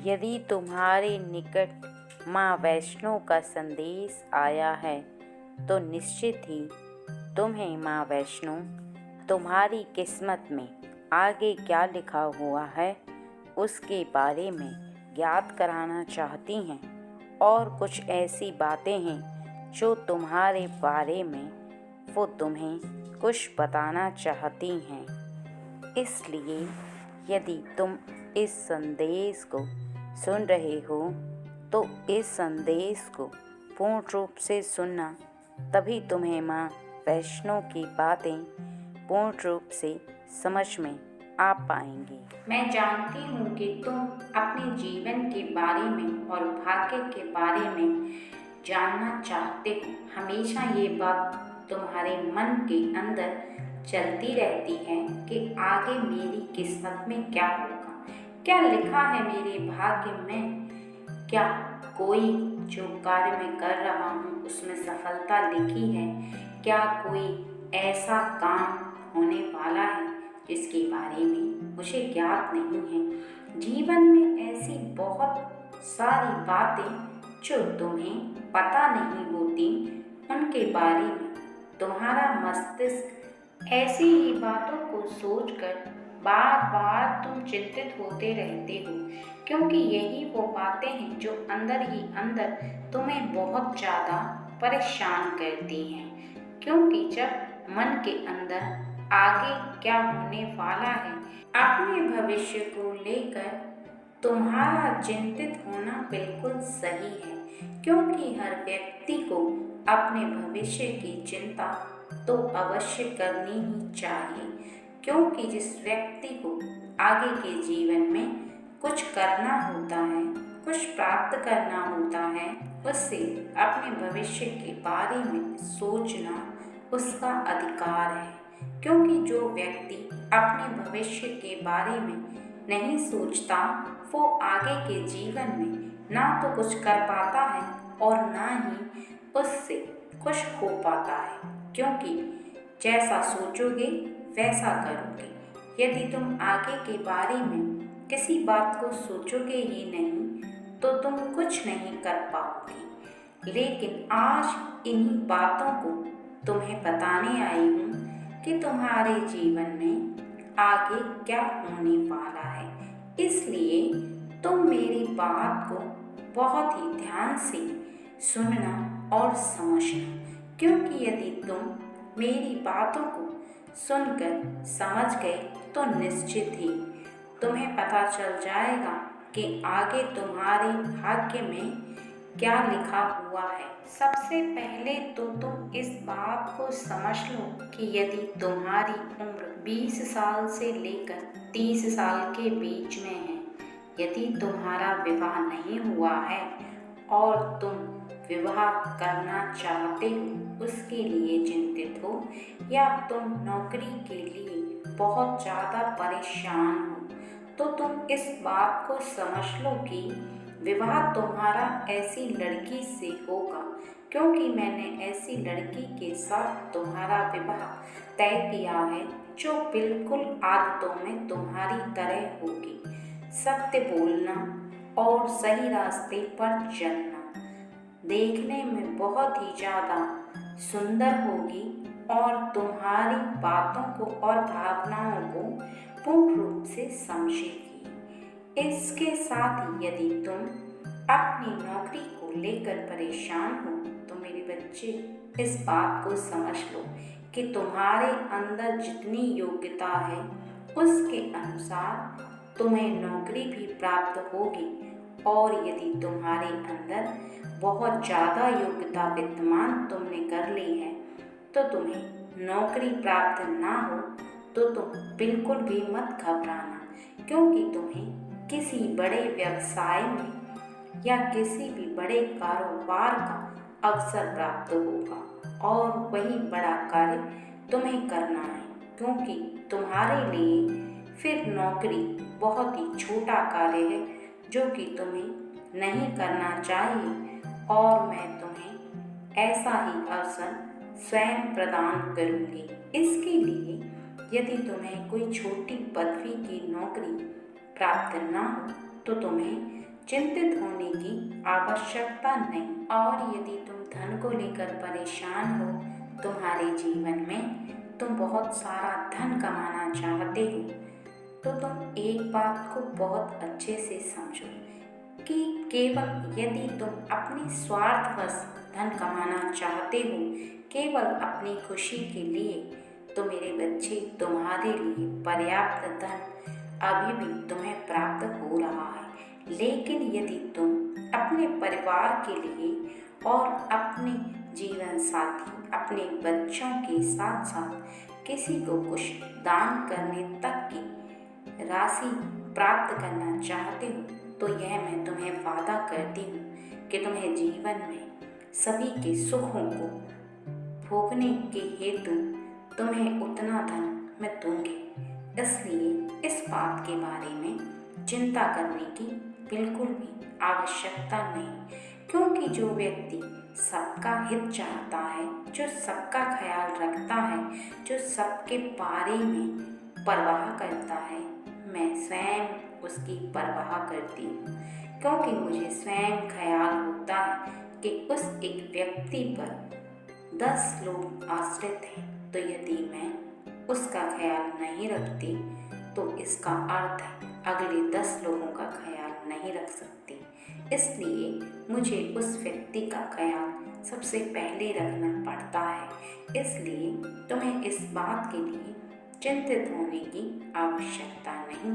यदि तुम्हारे निकट माँ वैष्णो का संदेश आया है तो निश्चित ही तुम्हें माँ वैष्णो तुम्हारी किस्मत में आगे क्या लिखा हुआ है उसके बारे में ज्ञात कराना चाहती हैं और कुछ ऐसी बातें हैं जो तुम्हारे बारे में वो तुम्हें कुछ बताना चाहती हैं। इसलिए यदि तुम इस संदेश को सुन रहे हो तो इस संदेश को पूर्ण रूप से सुनना, तभी तुम्हें माँ वैष्णो की बातें पूर्ण रूप से समझ में आ पाएंगी। मैं जानती हूँ कि तुम अपने जीवन के बारे में और भाग्य के बारे में जानना चाहते हो। हमेशा ये बात तुम्हारे मन के अंदर चलती रहती है कि आगे मेरी किस्मत में क्या होगा, क्या लिखा है मेरे भाग्य में, क्या कोई जो कार्य मैं कर रहा हूँ उसमें सफलता लिखी है, क्या कोई ऐसा काम होने वाला है जिसके बारे में मुझे ज्ञात नहीं है। जीवन में ऐसी बहुत सारी बातें जो तुम्हें पता नहीं होती, उनके बारे में तुम्हारा मस्तिष्क ऐसी ही बातों को सोचकर बार बार तुम चिंतित होते रहते हो, क्योंकि यही वो बातें हैं जो अंदर ही अंदर तुम्हें बहुत ज़्यादा परेशान करती हैं। क्योंकि जब मन के अंदर आगे क्या होने वाला है, अपने भविष्य को लेकर तुम्हारा चिंतित होना बिल्कुल सही है, क्योंकि हर व्यक्ति को अपने भविष्य की चिंता तो अवश्य करनी ही चाहिए। क्योंकि जिस व्यक्ति को आगे के जीवन में कुछ करना होता है, कुछ प्राप्त करना होता है, उससे अपने भविष्य के बारे में सोचना उसका अधिकार है। क्योंकि जो व्यक्ति अपने भविष्य के बारे में नहीं सोचता, वो आगे के जीवन में ना तो कुछ कर पाता है और ना ही उससे कुछ हो पाता है। क्योंकि जैसा सोचोगे वैसा करोगे। यदि तुम आगे के बारे में किसी बात को सोचोगे ही नहीं तो तुम कुछ नहीं कर पाओगे। लेकिन आज इन्हीं बातों को तुम्हें बताने आई हूँ कि तुम्हारे जीवन में आगे क्या होने वाला है। इसलिए तुम मेरी बात को बहुत ही ध्यान से सुनना और समझना, क्योंकि यदि तुम मेरी बातों को सुनकर समझ गए तो निश्चित ही तुम्हें पता चल जाएगा कि आगे तुम्हारे भाग्य में क्या लिखा हुआ है। सबसे पहले तो तुम इस बात को समझ लो कि यदि तुम्हारी उम्र 20 साल से लेकर 30 साल के बीच में है, यदि तुम्हारा विवाह नहीं हुआ है और तुम विवाह करना चाहते हो, उसके लिए चिंतित हो, या तुम नौकरी के लिए बहुत ज़्यादा परेशान हो, तो तुम इस बात को समझ लो कि विवाह तुम्हारा ऐसी लड़की से होगा, क्योंकि मैंने ऐसी लड़की के साथ तुम्हारा विवाह तय किया है जो बिल्कुल आदतों में तुम्हारी तरह होगी। सत्य बोलना और सही रास्ते पर चलना, देखने में बहुत ही ज़्यादा सुंदर होगी और तुम्हारी बातों को और भावनाओं को पूर्ण रूप से समझेगी। इसके साथ ही यदि तुम अपनी नौकरी को लेकर परेशान हो तो मेरे बच्चे इस बात को समझ लो कि तुम्हारे अंदर जितनी योग्यता है उसके अनुसार तुम्हें नौकरी भी प्राप्त होगी। और यदि तुम्हारे अंदर बहुत ज़्यादा योग्यता विद्यमान तुमने कर ली है तो तुम्हें नौकरी प्राप्त ना हो तो तुम बिल्कुल भी मत घबराना, क्योंकि तुम्हें किसी बड़े व्यवसाय में या किसी भी बड़े कारोबार का अवसर प्राप्त होगा और वही बड़ा कार्य तुम्हें करना है। क्योंकि तुम्हारे लिए फिर नौकरी बहुत ही छोटा कार्य है जो कि तुम्हें नहीं करना चाहिए, और मैं तुम्हें ऐसा ही अवसर स्वयं प्रदान करूँगी। इसके लिए यदि तुम्हें कोई छोटी पदवी की नौकरी प्राप्त ना हो तो तुम्हें चिंतित होने की आवश्यकता नहीं। और यदि तुम धन को लेकर परेशान हो, तुम्हारे जीवन में तुम बहुत सारा धन कमाना चाहते हो, तो तुम एक बात को बहुत अच्छे से समझो कि केवल यदि तुम अपनी स्वार्थवश धन कमाना चाहते हो, केवल अपनी खुशी के लिए, तो मेरे बच्चे तुम्हारे लिए पर्याप्त धन अभी भी तुम्हें प्राप्त हो रहा है। लेकिन यदि तुम अपने परिवार के लिए और अपने जीवन साथी, अपने बच्चों के साथ साथ किसी को कुछ दान करने तक की राशि प्राप्त करना चाहते हो, तो यह मैं तुम्हें वादा करती हूँ कि तुम्हें जीवन में सभी के सुखों को भोगने के हेतु तुम्हें उतना धन मैं दूंगी। इसलिए इस बात के बारे में चिंता करने की बिल्कुल भी आवश्यकता नहीं, क्योंकि जो व्यक्ति सबका हित चाहता है, जो सबका ख्याल रखता है, जो सबके बारे में परवाह करता है, मैं स्वयं उसकी परवाह करती हूँ, क्योंकि मुझे स्वयं ख्याल होता है कि उस एक व्यक्ति पर 10 लोग आश्रित हैं। तो यदि मैं उसका ख्याल नहीं रखती, तो इसका अर्थ है अगले 10 लोगों का ख्याल नहीं रख सकती। इसलिए मुझे उस व्यक्ति का ख्याल सबसे पहले रखना पड़ता है। इसलिए तुम्हें इस बात के लिए चिंतित होने की आवश्यकता नहीं।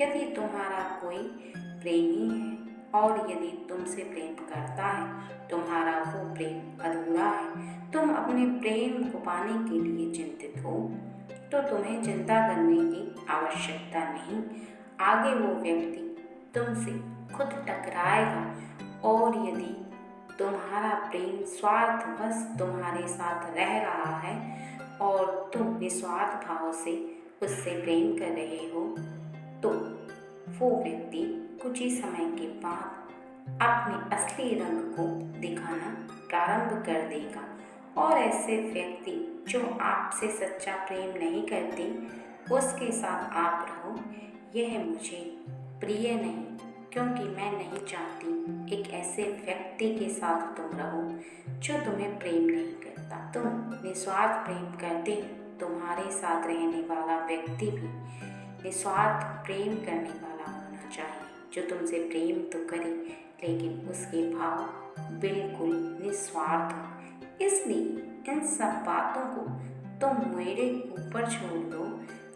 यदि तुम्हारा कोई प्रेमी है और यदि तुमसे प्रेम करता है, तुम्हारा वो प्रेम अधूरा है, तुम अपने प्रेम को पाने के लिए चिंतित हो, तो तुम्हें चिंता करने की आवश्यकता नहीं। आगे वो व्यक्ति तुमसे खुद टकराएगा। और यदि तुम्हारा प्रेम स्वार्थवश तुम्हारे साथ रह रहा है और तुम निस्वार्थ भाव से उससे प्रेम कर रहे हो, तो वो व्यक्ति कुछ ही समय के बाद अपने असली रंग को दिखाना प्रारंभ कर देगा। और ऐसे व्यक्ति जो आपसे सच्चा प्रेम नहीं करते, उसके साथ आप रहो, यह मुझे प्रिय नहीं, क्योंकि मैं नहीं चाहती एक ऐसे व्यक्ति के साथ तुम रहो जो तुम्हें प्रेम नहीं करता। तुम निस्वार्थ प्रेम करते हो, तुम्हारे साथ रहने वाला व्यक्ति भी निस्वार्थ प्रेम करने वाला होना चाहिए, जो तुमसे प्रेम तो करे लेकिन उसके भाव बिल्कुल निस्वार्थ हो। इसलिए इन सब बातों को तुम मेरे ऊपर छोड़ दो,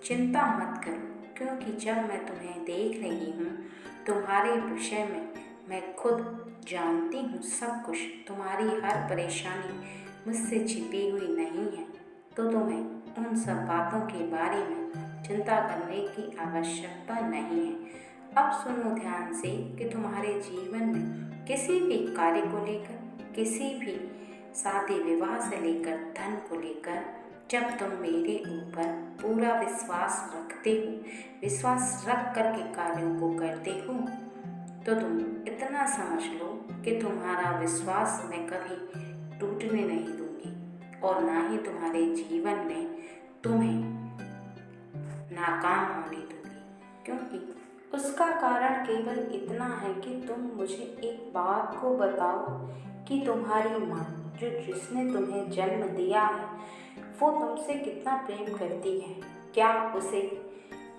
चिंता मत करो, क्योंकि जब मैं तुम्हें देख रही हूँ, तुम्हारे विषय में मैं खुद जानती हूँ सब कुछ। तुम्हारी हर परेशानी मुझसे छिपी हुई नहीं है, तो तुम्हें उन सब बातों के बारे में चिंता करने की आवश्यकता नहीं है। अब सुनो ध्यान से कि तुम्हारे जीवन में किसी भी कार्य को लेकर, किसी भी शादी विवाह से लेकर धन को लेकर, जब तुम मेरे ऊपर पूरा विश्वास रखते हो, विश्वास रख कर के कार्यों को करते हो, तो तुम इतना समझ लो कि तुम्हारा विश्वास मैं कभी टूटने नहीं दूंगी और ना ही तुम्हारे जीवन में तुम्हें नाकाम होने दूंगी। क्योंकि उसका कारण केवल इतना है कि तुम मुझे एक बात को बताओ कि तुम्हारी माँ, जो जिसने तुम्हें जन्म दिया है, वो तुमसे कितना प्रेम करती है। क्या उसे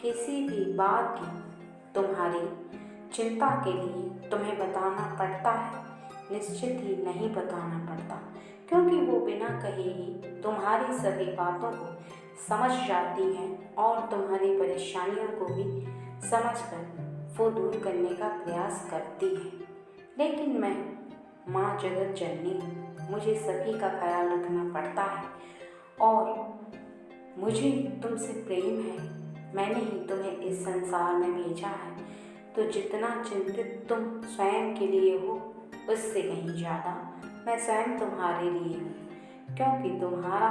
किसी भी बात की तुम्हारी चिंता के लिए तुम्हें बताना पड़ता है? निश्चित ही नहीं बताना पड़ता, क्योंकि वो बिना कहे ही तुम्हारी सभी बातों को समझ जाती है और तुम्हारी परेशानियों को भी समझकर वो दूर करने का प्रयास करती है। लेकिन मैं माँ जगत जननी हूँ, मुझे सभी का ख्याल रखना पड़ता है और मुझे तुमसे प्रेम है। मैंने ही तुम्हें इस संसार में भेजा है, तो जितना चिंतित तुम स्वयं के लिए हो, उससे कहीं ज़्यादा मैं स्वयं तुम्हारे लिए हूँ, क्योंकि तुम्हारा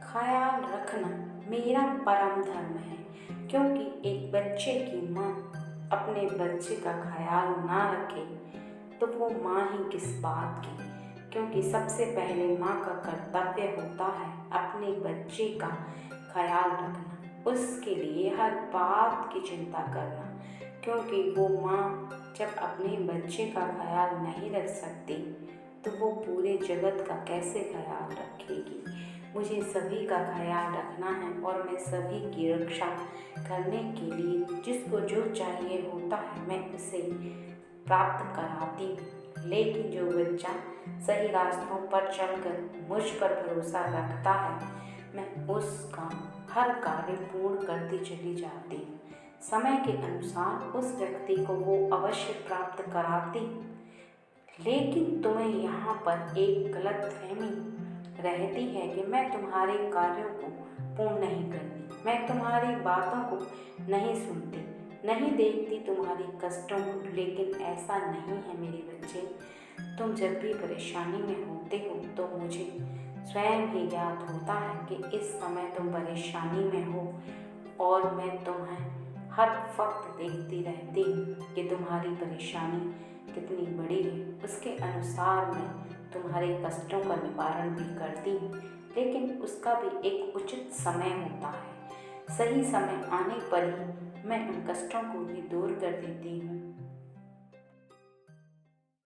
ख्याल रखना मेरा परम धर्म है। क्योंकि एक बच्चे की माँ अपने बच्चे का ख्याल ना रखे तो वो माँ ही किस बात की। क्योंकि सबसे पहले माँ का कर्तव्य होता है अपने बच्चे का ख्याल रखना, उसके लिए हर बात की चिंता करना, क्योंकि वो माँ जब अपने बच्चे का ख्याल नहीं रख सकती तो वो पूरे जगत का कैसे ख्याल रखेगी। मुझे सभी का ख्याल रखना है और मैं सभी की रक्षा करने के लिए जिसको जो चाहिए होता है मैं उसे प्राप्त कराती हूँ। लेकिन जो बच्चा सही रास्तों पर चलकर मुझ पर भरोसा रखता है मैं उसका हर कार्य पूर्ण करती चली जाती हूँ। समय के अनुसार उस व्यक्ति को वो अवश्य प्राप्त कराती हूँ। लेकिन तुम्हें यहाँ पर एक गलतफहमी रहती है कि मैं तुम्हारे कार्यों को पूर्ण नहीं करती, मैं तुम्हारी बातों को नहीं सुनती, नहीं देखती तुम्हारी कष्टों को। लेकिन ऐसा नहीं है मेरे बच्चे। तुम जब भी परेशानी में होते हो तो मुझे स्वयं ही ज्ञात होता है कि इस समय तुम परेशानी में हो और मैं तुम्हें हर वक्त देखती रहती हूँ कि तुम्हारी परेशानी कितनी बड़ी है। उसके अनुसार मैं तुम्हारे कष्टों का निवारण भी करती हूँ, लेकिन उसका भी एक उचित समय होता है। सही समय आने पर ही मैं उन कष्टों को भी दूर कर देती हूँ।